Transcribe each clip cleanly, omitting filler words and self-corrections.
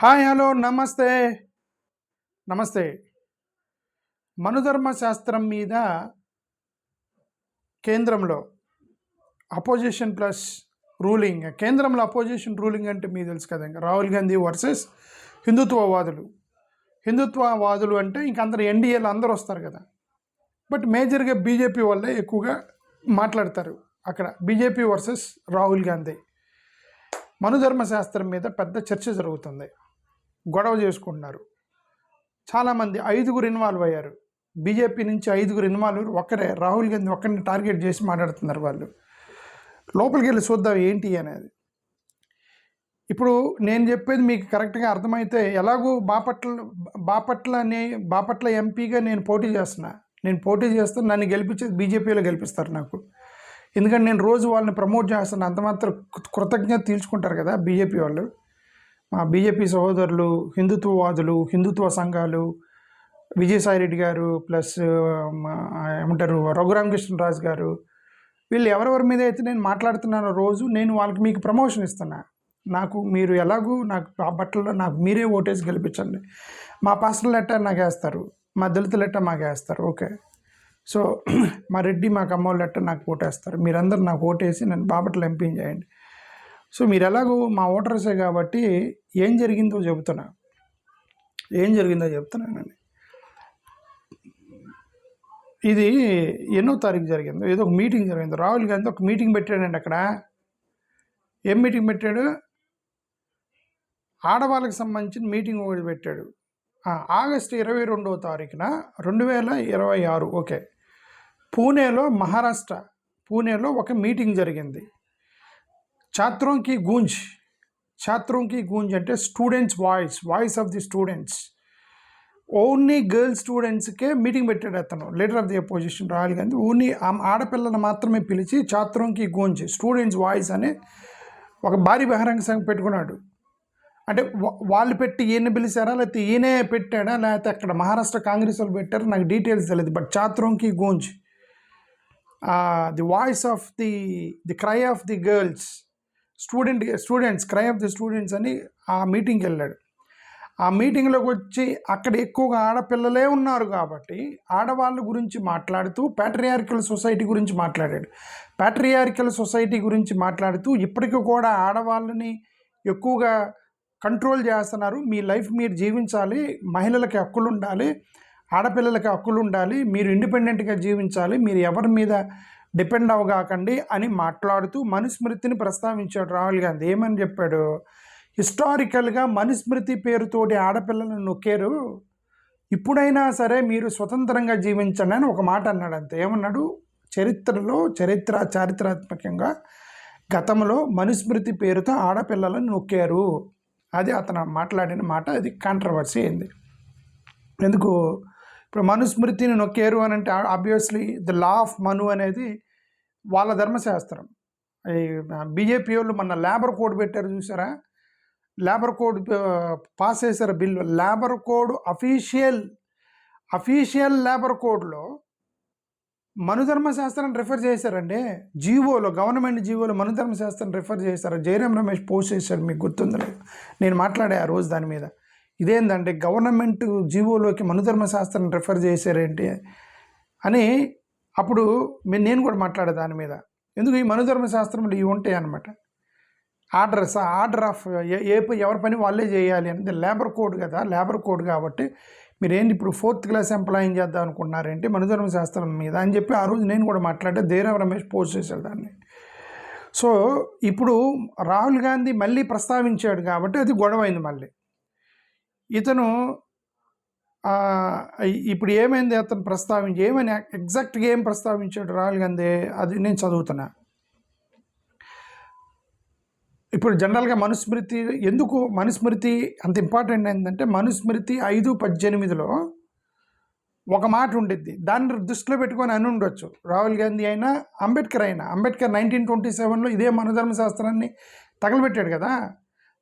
Hi hello నమస్తే నమస్తే మనుధర్మ శాస్త్రం మీద కేంద్రంలో అపోజిషన్ ప్లస్ రూలింగ్. కేంద్రంలో అపోజిషన్ రూలింగ్ అంటే మీకు తెలుసు కదా, ఇంకా రాహుల్ గాంధీ వర్సెస్ హిందుత్వవాదులు అంటే ఇంక అందరు ఎన్డీఏలో అందరూ వస్తారు కదా. బట్ మేజర్గా బీజేపీ వాళ్ళే ఎక్కువగా మాట్లాడతారు. అక్కడ బీజేపీ వర్సెస్ రాహుల్ గాంధీ మనుధర్మ శాస్త్రం మీద పెద్ద చర్చ జరుగుతుంది. గొడవ చేసుకుంటున్నారు. చాలామంది 5గురు ఇన్వాల్వ్ అయ్యారు. బీజేపీ నుంచి 5గురు ఇన్వాల్వ్, ఒక్కరే రాహుల్ గాంధీ ఒక్కరిని టార్గెట్ చేసి మాట్లాడుతున్నారు. వాళ్ళు లోపలికి వెళ్ళి చూద్దాం ఏంటి అనేది. ఇప్పుడు నేను చెప్పేది మీకు కరెక్ట్గా అర్థమైతే, ఎలాగూ బాపట్ల ఎంపీగా నేను పోటీ చేస్తాను. నన్ను గెలిపించేది బీజేపీలో గెలిపిస్తారు నాకు. ఎందుకంటే నేను రోజు వాళ్ళని ప్రమోట్ చేస్తాను. అంతమాత్రం కృతజ్ఞత తీర్చుకుంటారు కదా బీజేపీ వాళ్ళు. మా బీజేపీ సహోదరులు, హిందుత్వవాదులు, హిందుత్వ సంఘాలు, విజయసాయిరెడ్డి గారు ప్లస్ ఏమంటారు రఘురామకృష్ణరాజు గారు, వీళ్ళు ఎవరెవరి మీద అయితే నేను మాట్లాడుతున్నానో రోజు నేను వాళ్ళకి మీకు ప్రమోషన్ ఇస్తున్నా. మీరు ఎలాగూ నాకు ఆ బట్టల్లో నాకు మీరే ఓటేసి గెలిపించండి. మా పాస్టర్లు లెట్ట నాకు వేస్తారు, మా దళితులు లెట్ట మాకు వేస్తారు. ఓకే, సో మా రెడ్డి మా కమ్మోళ్ళు లెట్ట నాకు ఓటేస్తారు. మీరందరూ నాకు ఓటేసి నన్ను బాపట్ల ఎంపీ చేయండి. సో మీరు ఎలాగో మా ఓటర్సే కాబట్టి ఏం జరిగిందో చెప్తున్నానండి. ఇది ఎన్నో తారీఖు జరిగిందో, ఏదో ఒక మీటింగ్ జరిగింది. రాహుల్ గాంధీ ఒక మీటింగ్ పెట్టాడండి. అక్కడ ఏం మీటింగ్ పెట్టాడు? ఆడవాళ్ళకి సంబంధించిన మీటింగ్ ఒకటి పెట్టాడు. ఆగస్టు 22వ తారీఖున 2026. ఓకే, పూణేలో ఒక మీటింగ్ జరిగింది. ఛాత్రోं की गूंज అంటే students voice of the students. Only girls స్టూడెంట్స్కే మీటింగ్ పెట్టాడు అతను, leader of the opposition Rahul Gandhi. Only ఆడపిల్లలను మాత్రమే పిలిచి ఛాత్రోं की गूंज స్టూడెంట్స్ వాయిస్ అనే ఒక భారీ బహిరంగ సభ పెట్టుకున్నాడు. అంటే వాళ్ళు పెట్టి ఈయన పిలిచారా, లేకపోతే ఈయనే పెట్టాడా, లేకపోతే అక్కడ మహారాష్ట్ర కాంగ్రెస్ వాళ్ళు పెట్టారా, నాకు డీటెయిల్స్ తెలియదు. బట్ ఛాత్రోं की गूंज, the voice of the cry of the girls, students cry of the students అని ఆ మీటింగ్కి వెళ్ళాడు. ఆ మీటింగ్లోకి వచ్చి అక్కడ ఎక్కువగా ఆడపిల్లలే ఉన్నారు కాబట్టి ఆడవాళ్ళ గురించి మాట్లాడుతూ ప్యాట్రియార్కల్ సొసైటీ గురించి మాట్లాడుతూ ఇప్పటికీ కూడా ఆడవాళ్ళని ఎక్కువగా కంట్రోల్ చేస్తున్నారు. మీ లైఫ్ మీరు జీవించాలి, మహిళలకి హక్కులు ఉండాలి, ఆడపిల్లలకి హక్కులు ఉండాలి, మీరు ఇండిపెండెంట్గా జీవించాలి, మీరు ఎవరి మీద డిపెండ్ అవగాకండి అని మాట్లాడుతూ మనుస్మృతిని ప్రస్తావించాడు రాహుల్ గాంధీ. ఏమని చెప్పాడు? హిస్టారికల్గా మనుస్మృతి పేరుతోటి ఆడపిల్లలను నొక్కారు, ఇప్పుడైనా సరే మీరు స్వతంత్రంగా జీవించండి అని ఒక మాట అన్నాడు. అంతే. ఏమన్నాడు? చారిత్రాత్మకంగా గతంలో మనుస్మృతి పేరుతో ఆడపిల్లలను నొక్కారు. అది అతను మాట్లాడిన మాట. అది కాంట్రవర్సీ అయింది. ఎందుకు? ఇప్పుడు మనుస్మృతిని నొక్కారు అని అంటే ఆబ్వియస్లీ ద లా ఆఫ్ మను అనేది వాళ్ళ ధర్మశాస్త్రం. బీజేపీ వాళ్ళు మన లేబర్ కోడ్ పెట్టారు చూసారా, లేబర్ కోడ్ పాస్ చేశారు bill. Labour code official labour కోడ్లో మనుధర్మశాస్త్రాన్ని రిఫర్ చేశారండి. గవర్నమెంట్ జీవోలో మనుధర్మశాస్త్రాన్ని రిఫర్ చేశారు. జయరాం రమేష్ పోస్ట్ చేశాడు, మీకు గుర్తుందో లేదు, నేను మాట్లాడే ఆ రోజు దాని మీద. ఇదేంటంటే గవర్నమెంట్ జీవోలోకి మనుధర్మశాస్త్రాన్ని రిఫర్ చేశారేంటి అని అప్పుడు నేను కూడా మాట్లాడే దాని మీద. ఎందుకు ఈ మనుధర్మశాస్త్రంలో ఇవి ఉంటాయి అన్నమాట. ఆర్డర్ ఆఫ్ ఎవరి పని వాళ్ళే చేయాలి అనేది లేబర్ కోడ్ కదా. లేబర్ కోడ్ కాబట్టి మీరేంటి ఇప్పుడు 4th క్లాస్ ఎంప్లాయింగ్ చేద్దాం అనుకుంటున్నారేంటి మనుధర్మశాస్త్రం మీద అని చెప్పి ఆ రోజు నేను కూడా మాట్లాడే. జయరాం రమేష్ పోస్ట్ చేశాడు దాన్ని. సో ఇప్పుడు రాహుల్ గాంధీ మళ్ళీ ప్రస్తావించాడు కాబట్టి అది గొడవైంది. మళ్ళీ ఇతను ఇప్పుడు ఏమైంది, అతను ఏమని ఎగ్జాక్ట్గా ఏం ప్రస్తావించాడు రాహుల్ గాంధీ, అది నేను చదువుతున్నా. ఇప్పుడు జనరల్గా మనుస్మృతి అంత ఇంపార్టెంట్ ఏంటంటే, మనుస్మృతి 5:18లో ఒక మాట ఉండిద్ది. దాన్ని దృష్టిలో పెట్టుకొని అని ఉండొచ్చు రాహుల్ గాంధీ అయినా అంబేద్కర్ 1927లో ఇదే మనుధర్మశాస్త్రాన్ని తగలబెట్టాడు కదా.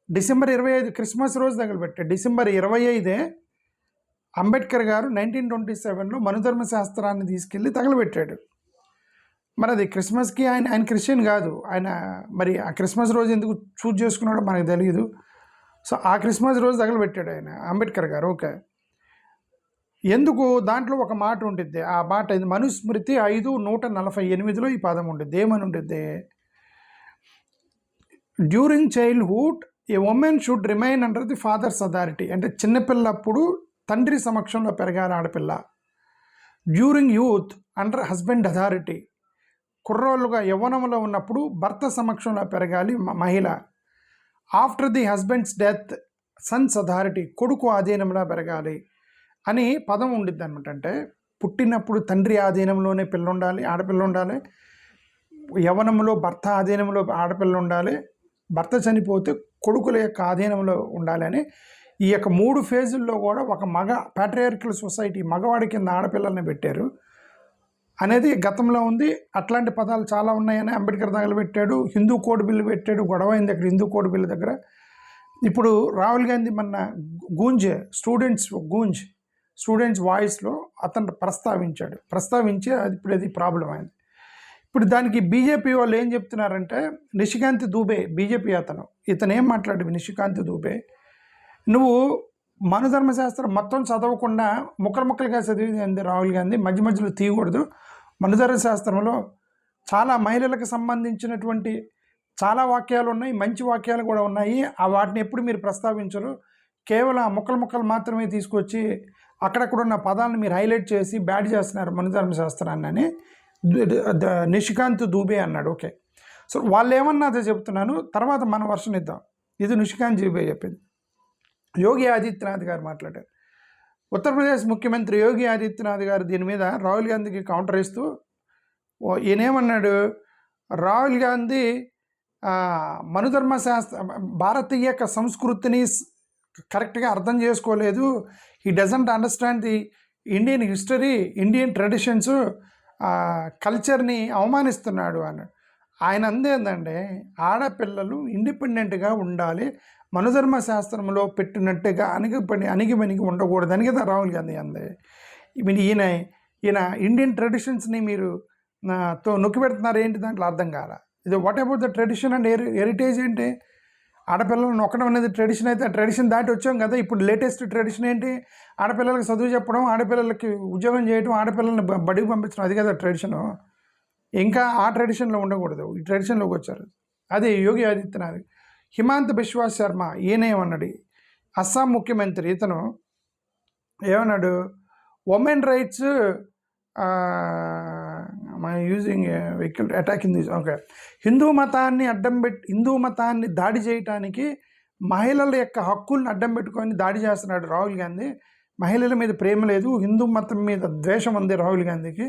డిసెంబర్ 25 క్రిస్మస్ రోజు తగలబెట్టాడు. డిసెంబర్ 25 అంబేద్కర్ గారు 1927లో మనుధర్మశాస్త్రాన్ని తీసుకెళ్ళి తగలబెట్టాడు. మరి అది క్రిస్మస్కి ఆయన క్రిస్టియన్ కాదు. ఆయన మరి ఆ క్రిస్మస్ రోజు ఎందుకు చూజ్ చేసుకున్నాడో మనకు తెలియదు. సో ఆ క్రిస్మస్ రోజు తగలబెట్టాడు ఆయన అంబేద్కర్ గారు. ఓకే, ఎందుకు దాంట్లో ఒక మాట ఉంటుంది, ఆ మాట ఇది మనుస్మృతి 5:148లో ఈ పదం ఉంటుంది. ఏమని ఉంటుంది, during childhood a woman should remain under the father's authority. అంటే చిన్నపిల్లప్పుడు తండ్రి సమక్షంలో పెరగాలి ఆడపిల్ల. During youth under husband authority, కుర్రోళ్ళుగా యవ్వనంలో ఉన్నప్పుడు భర్త సమక్షంలో పెరగాలి మహిళ. After the husband's death sons authority, కొడుకు ఆధీనంలో పెరగాలి అని పదం ఉండిద్ది అనమాట. అంటే పుట్టినప్పుడు తండ్రి ఆధీనంలోనే పిల్ల ఉండాలి, ఆడపిల్ల ఉండాలి. యవ్వనంలో భర్త ఆధీనంలో ఆడపిల్ల ఉండాలి. భర్త చనిపోతే కొడుకుల యొక్క ఆధీనంలో ఉండాలి అని ఈ యొక్క 3 ఫేజుల్లో కూడా ఒక మగ ప్యాట్రియార్కల్ సొసైటీ మగవాడి కింద ఆడపిల్లల్ని పెట్టారు అనేది గతంలో ఉంది. అట్లాంటి పదాలు చాలా ఉన్నాయని అంబేద్కర్ తగలబెట్టాడు. హిందూ కోడ్ బిల్లు పెట్టాడు, గొడవ అయింది అక్కడ హిందూ కోడ్ బిల్లు దగ్గర. ఇప్పుడు రాహుల్ గాంధీ మన స్టూడెంట్స్ వాయిస్లో అతను ప్రస్తావించి ఇప్పుడు అది ప్రాబ్లం అయింది. ఇప్పుడు దానికి బీజేపీ వాళ్ళు ఏం చెప్తున్నారంటే, నిషికాంత్ దూబే బీజేపీ ఇతను ఏం మాట్లాడు, నిషికాంత్ దూబే నువ్వు మనుధర్మశాస్త్రం మొత్తం చదవకుండా ముక్కలుగా చదివింది రాహుల్ గాంధీ, మధ్య మధ్యలో తీయకూడదు. మనుధర్మశాస్త్రంలో చాలా మహిళలకు సంబంధించినటువంటి చాలా వాక్యాలు ఉన్నాయి, మంచి వాక్యాలు కూడా ఉన్నాయి. ఆ వాటిని ఎప్పుడు మీరు ప్రస్తావించరు, కేవలం ఆ ముక్కలు మాత్రమే తీసుకొచ్చి అక్కడక్కడ ఉన్న పదాలను మీరు హైలైట్ చేసి బ్యాడ్ చేస్తున్నారు మనుధర్మశాస్త్రాన్ని అని నిషికాంత్ దూబే అన్నాడు. ఓకే, సో వాళ్ళు ఏమన్నా అదే చెప్తున్నాను, తర్వాత మన వర్షన్ ఇద్దాం. ఇది నిషికాంత్ దూబే చెప్పింది. యోగి ఆదిత్యనాథ్ గారు మాట్లాడారు. ఉత్తరప్రదేశ్ ముఖ్యమంత్రి యోగి ఆదిత్యనాథ్ గారు దీని మీద రాహుల్ గాంధీకి కౌంటర్ ఇస్తూ ఈయనేమన్నాడు, రాహుల్ గాంధీ మనుధర్మశాస్త్ర భారతీయ సంస్కృతిని కరెక్ట్గా అర్థం చేసుకోలేదు, ఈ doesn't understand the Indian history, Indian traditions, కల్చర్ని అవమానిస్తున్నాడు అన్నాడు. ఆయన అందేందంటే ఆడపిల్లలు ఇండిపెండెంట్గా ఉండాలి, మనుధర్మశాస్త్రంలో పెట్టినట్టుగా అణిగిమణిగి ఉండకూడదని కదా రాహుల్ గాంధీ అంది. ఈయన ఇండియన్ ట్రెడిషన్స్ని మీరు నొక్కి పెడుతున్నారు ఏంటి, దాంట్లో అర్థం కాల. ఇది what about the tradition and heritage ఏంటి, ఆడపిల్లలను నొక్కడం అనేది ట్రెడిషన్ అయితే ఆ ట్రెడిషన్ దాటి వచ్చాం కదా. ఇప్పుడు లేటెస్ట్ ట్రెడిషన్ ఏంటి, ఆడపిల్లలకి చదువు చెప్పడం, ఆడపిల్లలకి ఉద్యోగం చేయడం, ఆడపిల్లల్ని బడికి పంపించడం, అది కదా ట్రెడిషను. ఇంకా ఆ ట్రెడిషన్లో ఉండకూడదు, ఈ ట్రెడిషన్లోకి వచ్చారు. అది యోగి ఆదిత్యనాథ్. హిమాంత బిశ్వా శర్మ ఈయనేమన్నాడు, అస్సాం ముఖ్యమంత్రి, ఇతను ఏమన్నాడు, women rights using vehicle attacking this. Okay, Hindu మతాన్ని దాడి చేయటానికి మహిళల యొక్క హక్కుల్ని అడ్డం పెట్టుకొని దాడి చేస్తున్నాడు రాహుల్ గాంధీ. మహిళల మీద ప్రేమ లేదు, హిందూ మతం మీద ద్వేషం ఉంది రాహుల్ గాంధీకి.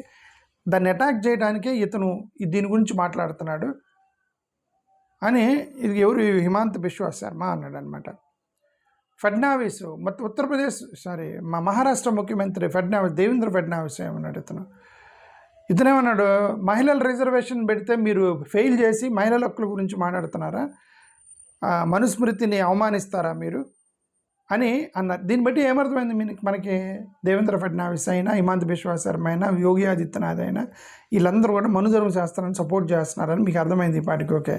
దాన్ని అటాక్ చేయడానికే ఇతను దీని గురించి మాట్లాడుతున్నాడు అని ఇది హిమాంత బిశ్వా శర్మ అన్నాడు అనమాట. ఫడ్నావిస్ ఉత్తరప్రదేశ్ మహారాష్ట్ర ముఖ్యమంత్రి దేవేంద్ర ఫడ్నావిస్ ఏమన్నాడు, ఇతనేమన్నాడు, మహిళల రిజర్వేషన్ పెడితే మీరు ఫెయిల్ చేసి మహిళల హక్కుల గురించి మాట్లాడుతున్నారా, మనుస్మృతిని అవమానిస్తారా మీరు అని అన్నారు. దీన్ని బట్టి ఏమర్థమైంది మనకి, దేవేంద్ర ఫడ్నావిస్ అయినా, హిమాంత బిశ్వా శర్మ అయినా, యోగి ఆదిత్యనాథ్ అయినా వీళ్ళందరూ కూడా మనుధర్మశాస్త్రాన్ని సపోర్ట్ చేస్తున్నారని మీకు అర్థమైంది ఈ పాటికి. ఓకే,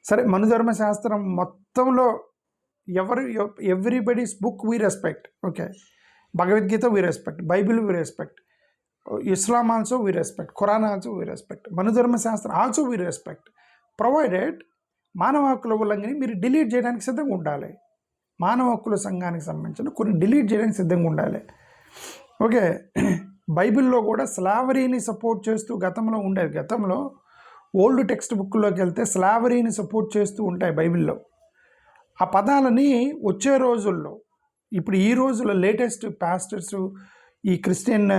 సరే, మనుధర్మశాస్త్రం మొత్తంలో everybody's book we respect. Okay, Bhagavad Gita we respect, Bible we respect, Islam also we respect, Quran also we respect, మనుధర్మశాస్త్రం ఆల్సో వీ రెస్పెక్ట్, ప్రొవైడెడ్ మానవ హక్కుల ఉల్లంఘన మీరు డిలీట్ చేయడానికి సిద్ధంగా ఉండాలి. మానవ హక్కుల సంఘానికి సంబంధించిన కొన్ని డిలీట్ చేయడానికి సిద్ధంగా ఉండాలి. ఓకే, బైబిల్లో కూడా స్లావరీని సపోర్ట్ చేస్తూ గతంలో ఉండేది. గతంలో ఓల్డ్ టెక్స్ట్ బుక్లోకి వెళ్తే స్లావరీని సపోర్ట్ చేస్తూ ఉంటాయి బైబిల్లో. ఆ పదాలని వచ్చే రోజుల్లో, ఇప్పుడు ఈ రోజుల్లో లేటెస్ట్ పాస్టర్స్, ఈ క్రిస్టియన్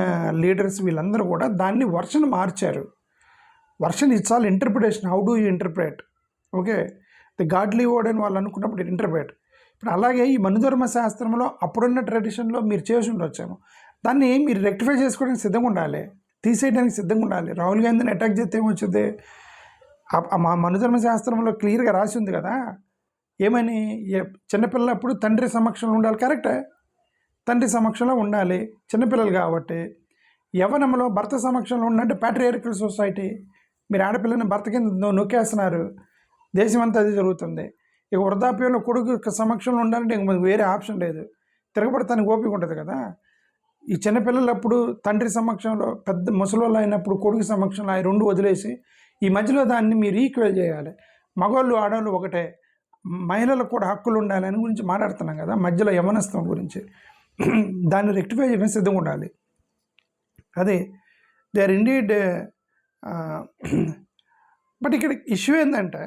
లీడర్స్ వీళ్ళందరూ కూడా దాన్ని వర్షన్ మార్చారు. Version it's all interpretation, how do you interpret. Okay, the godly word అని వాళ్ళు అనుకున్నప్పుడు ఇంటర్ప్రేట్. ఇప్పుడు అలాగే ఈ మనుధర్మ శాస్త్రంలో అప్పుడున్న ట్రెడిషన్లో మీరు చేసి ఉండొచ్చాము, దాన్ని మీరు రెక్టిఫై చేసుకోవడానికి సిద్ధంగా ఉండాలి, తీసేయడానికి సిద్ధంగా ఉండాలి. రాహుల్ గాంధీని అటాక్ చేస్తే ఏమొచ్చింది, మా మనుధర్మ శాస్త్రంలో క్లియర్గా రాసి ఉంది కదా, ఏమని, చిన్నపిల్లప్పుడు తండ్రి సమక్షంలో ఉండాలి. కరెక్టే, తండ్రి సమక్షంలో ఉండాలి చిన్నపిల్లలు కాబట్టి. యవ్వనంలో భర్త సమక్షంలో ఉన్నట్టు ప్యాట్రియార్కల్ సొసైటీ, మీరు ఆడపిల్లని భర్త కింద నొక్కేస్తున్నారు, దేశమంతా అది జరుగుతుంది. ఇక వృద్ధాప్యంలో కొడుకు యొక్క సమక్షంలో ఉండాలంటే ఇంక మనకు వేరే ఆప్షన్ లేదు. తిరగబడతానికి ఓపిక ఉంటుంది కదా. ఈ చిన్నపిల్లలప్పుడు తండ్రి సమక్షంలో, పెద్ద ముసలోళ్ళు అయినప్పుడు కొడుకు సమక్షంలో అవి రెండు వదిలేసి ఈ మధ్యలో దాన్ని మీరు ఈక్వల్ చేయాలి. మగవాళ్ళు ఆడవాళ్ళు ఒకటే, మహిళలకు కూడా హక్కులు ఉండాలని గురించి మాట్లాడుతున్నాం కదా, మధ్యలో యవనత్వం గురించి. దాన్ని రెక్టిఫై చేయడం సిద్ధంగా ఉండాలి. అదే దే ఆర్ ఇండీడ్. బట్ ఇక్కడ ఇష్యూ ఏంటంటే,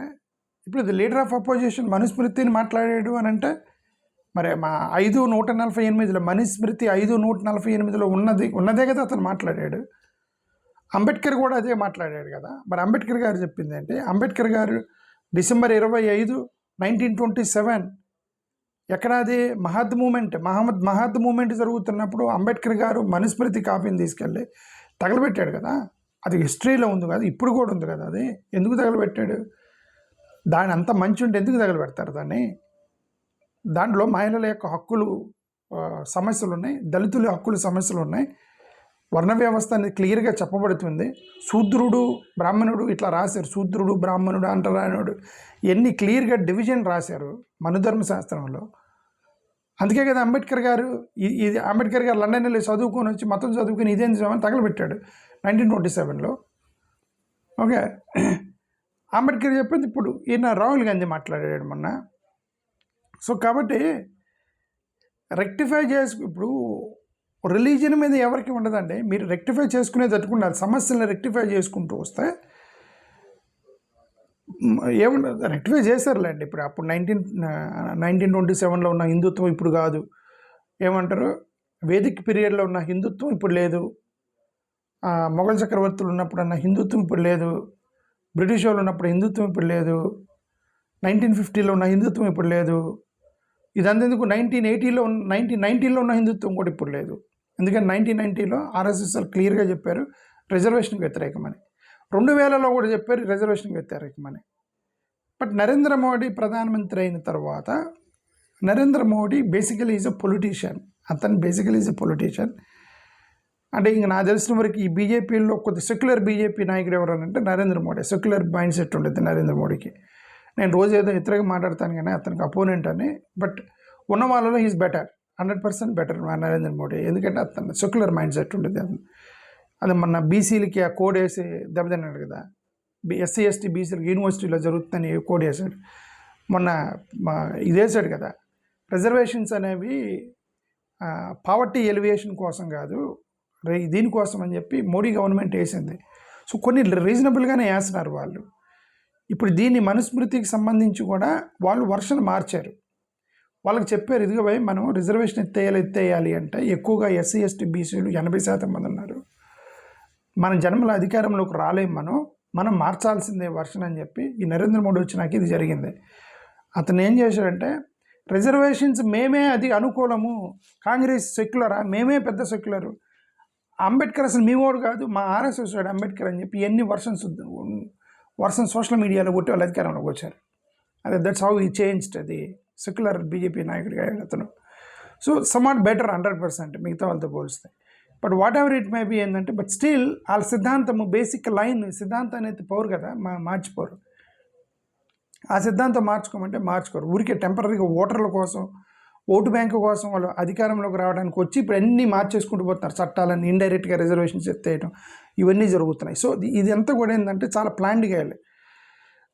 ఇప్పుడు ది లీడర్ ఆఫ్ అపోజిషన్ మనుస్మృతిని మాట్లాడాడు అని అంటే, మరి మా 5:148 మనుస్మృతి 5:148 ఉన్నదే కదా అతను మాట్లాడాడు. అంబేద్కర్ కూడా అదే మాట్లాడాడు కదా. మరి అంబేద్కర్ గారు చెప్పింది ఏంటి? అంబేద్కర్ గారు December 25, 1927 ఎక్కడ అది మహాద్ మూమెంట్ జరుగుతున్నప్పుడు అంబేద్కర్ గారు మనుస్మృతి కాపీని తీసుకెళ్ళి తగలబెట్టాడు కదా. అది హిస్టరీలో ఉంది కదా, ఇప్పుడు కూడా ఉంది కదా. అది ఎందుకు తగలబెట్టాడు? దాని అంత మంచి ఉంటే ఎందుకు తగలబెడతారు దాన్ని? దాంట్లో మహిళల యొక్క హక్కులు సమస్యలు ఉన్నాయి, దళితుల హక్కుల సమస్యలు ఉన్నాయి, వర్ణ వ్యవస్థ అనేది క్లియర్గా చెప్పబడుతుంది. శూద్రుడు బ్రాహ్మణుడు ఇట్లా రాశారు, శూద్రుడు బ్రాహ్మణుడు అంటరానుడు ఇవన్నీ క్లియర్గా డివిజన్ రాశారు మనుధర్మ శాస్త్రంలో. అందుకే కదా అంబేద్కర్ గారు లండన్ వెళ్ళి చదువుకొని వచ్చి మతం చదువుకొని ఇదేం నిజమని తగలబెట్టాడు 1927లో. ఓకే, అంబేద్కర్ చెప్పింది ఇప్పుడు ఈయన రాహుల్ గాంధీ మాట్లాడాడు మొన్న. సో కాబట్టి రెక్టిఫై ఇప్పుడు రిలీజియన్ మీద ఎవరికి ఉండదండి. మీరు రెక్టిఫై చేసుకునే తట్టుకుండాలి. సమస్యలను రెక్టిఫై చేసుకుంటూ వస్తే ఏముండదు. రెక్టిఫై చేశారులేండి. ఇప్పుడు అప్పుడు 1927లో ఉన్న హిందుత్వం ఇప్పుడు కాదు. ఏమంటారు, వేదిక్ పీరియడ్లో ఉన్న హిందుత్వం ఇప్పుడు లేదు. మొఘల్ చక్రవర్తులు ఉన్నప్పుడు ఉన్న హిందుత్వం ఇప్పుడు లేదు. బ్రిటిష్ వాళ్ళు ఉన్నప్పుడు హిందుత్వం ఇప్పుడు లేదు. 1950లో ఉన్న హిందుత్వం ఇప్పుడు లేదు. ఇదంతెందుకు 1990లో ఉన్న హిందుత్వం కూడా ఇప్పుడు లేదు. ఎందుకంటే 1990లో ఆర్ఎస్ఎస్ క్లియర్గా చెప్పారు రిజర్వేషన్కి వ్యతిరేకమని. 2000లో కూడా చెప్పారు రిజర్వేషన్కి వ్యతిరేకమని. బట్ నరేంద్ర మోడీ ప్రధానమంత్రి అయిన తర్వాత Narendra Modi basically is a politician. అతను బేసికలీ ఈజ్ అ పొలిటీషియన్. అంటే ఇంక నాకు తెలిసిన వరకు ఈ బీజేపీలో కొద్ది సెక్యులర్ బీజేపీ నాయకుడు ఎవరనంటే Narendra Modi. Secular mindset ఉండేది నరేంద్ర మోడీకి. నేను రోజు ఏదో వ్యతిరేకంగా మాట్లాడతాను కానీ అతనికి అపోనెంట్ అని. బట్ ఉన్న వాళ్ళలో is better, 100% better Narendra Modi. ఎందుకంటే అతను సెక్యులర్ మైండ్ సెట్ ఉండేది. అది మొన్న బీసీలకి ఆ కోడ్ వేసి దెబ్బతిన్నాడు కదా. ఎస్సీ ఎస్టీ బీసీలకి యూనివర్సిటీలో జరుగుతుందని కోడ్ వేసాడు మొన్న. ఇది వేసాడు కదా, రిజర్వేషన్స్ అనేవి పావర్టీ ఎలివేషన్ కోసం కాదు, దీనికోసం అని చెప్పి మోడీ గవర్నమెంట్ వేసింది. సో కొన్ని రీజనబుల్గానే వేస్తున్నారు వాళ్ళు. ఇప్పుడు దీన్ని మనుస్మృతికి సంబంధించి కూడా వాళ్ళు వర్షన్ మార్చారు. వాళ్ళకి చెప్పారు, ఇదిగో భయ్ మనం రిజర్వేషన్ ఎత్తేయాలి అంటే ఎక్కువగా ఎస్సీ ఎస్టీ బీసీలు 80% మంది ఉన్నారు. మన జన్మల అధికారంలోకి రాలేం, మనం మార్చాల్సిందే వర్షన్ అని చెప్పి ఈ నరేంద్ర మోడీ వచ్చినాక ఇది జరిగింది. అతను ఏం చేశాడంటే రిజర్వేషన్స్ మేమే అది అనుకూలము, కాంగ్రెస్ సెక్యులరా, మేమే పెద్ద సెక్యులరు, అంబేద్కర్ అసలు మీ వాడు కాదు, మా ఆర్ఎస్ఎస్ వాడు అంబేద్కర్ అని చెప్పి ఎన్ని వర్షన్స్ సోషల్ మీడియాలో కొట్టి వాళ్ళు అధికారంలోకి వచ్చారు. అదే దట్స్ హౌ ఈ చేంజ్డ్. అది సెక్యులర్ బీజేపీ నాయకుడిగా అతను. సో సమ్వాట్ బెటర్ 100% మిగతా వాళ్ళతో పోలిస్తే. But whatever it may be ఏంటంటే, బట్ స్టిల్ వాళ్ళ సిద్ధాంతము బేసిక్ లైన్ సిద్ధాంతం అనేది పవర్ కదా, మార్చిపోరు. ఆ సిద్ధాంతం మార్చుకోమంటే మార్చుకోరు. ఊరికే టెంపరీగా ఓటర్ల కోసం, ఓటు బ్యాంకు కోసం వాళ్ళు అధికారంలోకి రావడానికి వచ్చి ఇప్పుడు అన్నీ మార్చేసుకుంటూ పోతున్నారు. చట్టాలన్నీ ఇండైరెక్ట్గా రిజర్వేషన్స్ ఎత్తేయడం ఇవన్నీ జరుగుతున్నాయి. సో ఇదంతా కూడా ఏంటంటే చాలా ప్లాన్డ్గా వెళ్ళాలి.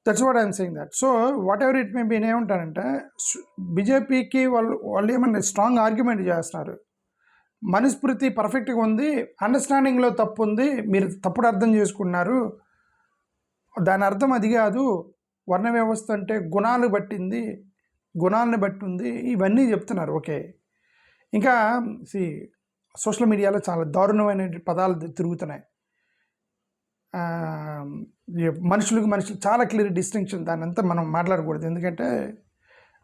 That's what I'm saying that. So whatever it may be ఏమంటారంటే, బీజేపీకి వాళ్ళు ఏమన్నా స్ట్రాంగ్ ఆర్గ్యుమెంట్ చేస్తున్నారు. మనుస్మృతి పర్ఫెక్ట్గా ఉంది, అండర్స్టాండింగ్లో తప్పు ఉంది, మీరు తప్పుడు అర్థం చేసుకున్నారు, దాని అర్థం అది కాదు, వర్ణ వ్యవస్థ అంటే గుణాలను బట్టి ఉంది, ఇవన్నీ చెప్తున్నారు. ఓకే, ఇంకా సోషల్ మీడియాలో చాలా దారుణమైన పదాలు తిరుగుతున్నాయి. మనుషులు చాలా క్లియర్ డిస్టింక్షన్, దాని అంతా మనం మాట్లాడకూడదు. ఎందుకంటే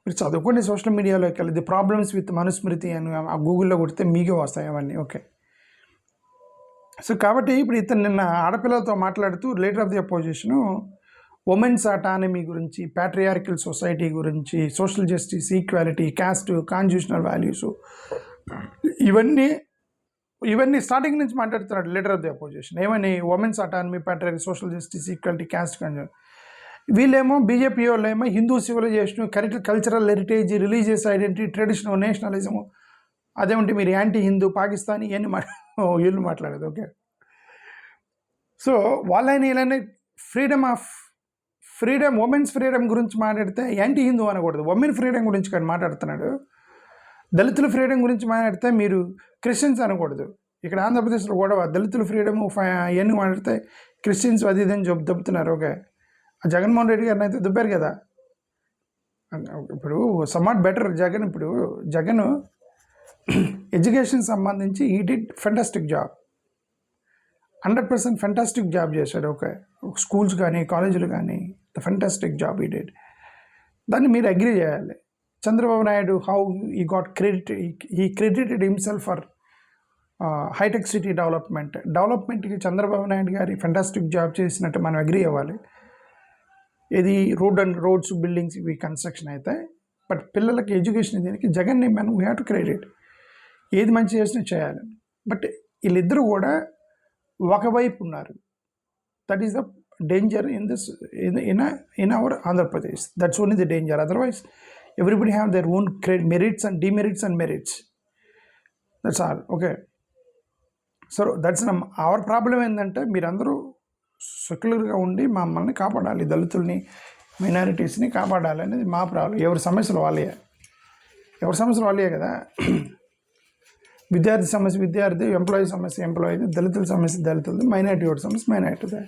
మీరు చదువుకోండి సోషల్ మీడియాలోకి వెళ్ళి ది ప్రాబ్లమ్స్ విత్ మనుస్మృతి అని ఆ గూగుల్లో కొడితే మీకే వస్తాయి అవన్నీ. ఓకే, సో కాబట్టి ఇప్పుడు ఇతను నిన్న ఆడపిల్లలతో మాట్లాడుతూ leader of the opposition women's autonomy గురించి, ప్యాట్రియార్కల్ సొసైటీ గురించి, social justice, equality, caste, constitutional values, ఇవన్నీ స్టార్టింగ్ నుంచి మాట్లాడుతున్నాడు లీడర్ ఆఫ్ ది అపోజిషన్. ఏమని? Women's autonomy, patriarchal, social justice, equality, caste, వీళ్ళేమో బీజేపీ వాళ్ళేమో Hindu civilization, cultural heritage, religious identity, traditional nationalism, అదేమంటే మీరు యాంటీ హిందూ, పాకిస్తానీ ఇవన్నీ వీళ్ళు మాట్లాడేది. ఓకే, సో వాళ్ళని ఇలానే ఫ్రీడమ్ ఉమెన్స్ ఫ్రీడమ్ గురించి మాట్లాడితే యాంటీ హిందూ అనకూడదు, ఉమెన్ ఫ్రీడమ్ గురించి కానీ మాట్లాడుతున్నాడు. దళితుల ఫ్రీడమ్ గురించి మాట్లాడితే మీరు క్రిస్టియన్స్ అనకూడదు. ఇక్కడ ఆంధ్రప్రదేశ్లో గొడవ, దళితుల ఫ్రీడమ్ ఇవన్నీ మాట్లాడితే క్రిస్టియన్స్ అది ఇదని దొబ్బుతున్నారు. ఓకే, జగన్మోహన్ రెడ్డి గారిని అయితే దుబ్బారు కదా. ఇప్పుడు సమ్వాట్ బెటర్ జగన్ ఎడ్యుకేషన్ సంబంధించి ఈ did fantastic job, 100% fantastic job చేశాడు. ఓకే, స్కూల్స్ కానీ కాలేజీలు కానీ ఫెంటాస్టిక్ జాబ్ ఈ డిడ్. దాన్ని మీరు అగ్రీ చేయాలి. Chandrababu Naidu how he got credit, he credited himself for hitech city డెవలప్మెంట్కి చంద్రబాబు నాయుడు గారి ఫెంటాస్టిక్ జాబ్ చేసినట్టు మనం అగ్రీ అవ్వాలి. ఇది రోడ్స్ బిల్డింగ్స్ ఇవి కన్స్ట్రక్షన్ అయితే, బట్ పిల్లలకి ఎడ్యుకేషన్ దీనికి జగన్ని మనం వీ హ్యావ్ టు క్రెడిట్. ఏది మంచి చేసినా చేయాలి. బట్ వీళ్ళిద్దరూ కూడా ఒకవైపు ఉన్నారు. That is the danger in our Andhra Pradesh. That's only the danger. Otherwise everybody have their own merits and demerits and merits. That's all. Okay, so that's our problem. ఏంటంటే మీరందరూ సెక్యులర్గా ఉండి మమ్మల్ని కాపాడాలి, దళితుల్ని మైనారిటీస్ని కాపాడాలి అనేది మా ప్రాబ్లం. ఎవరి సమస్యలు వాళ్ళే కదా. విద్యార్థి సమస్య విద్యార్థి, ఎంప్లాయీ సమస్య ఎంప్లాయీ, దళితుల సమస్య దళితులది, మైనారిటీ సమస్య మైనారిటీదే.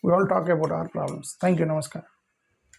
We all talk about our problems. Thank you. Namaskar.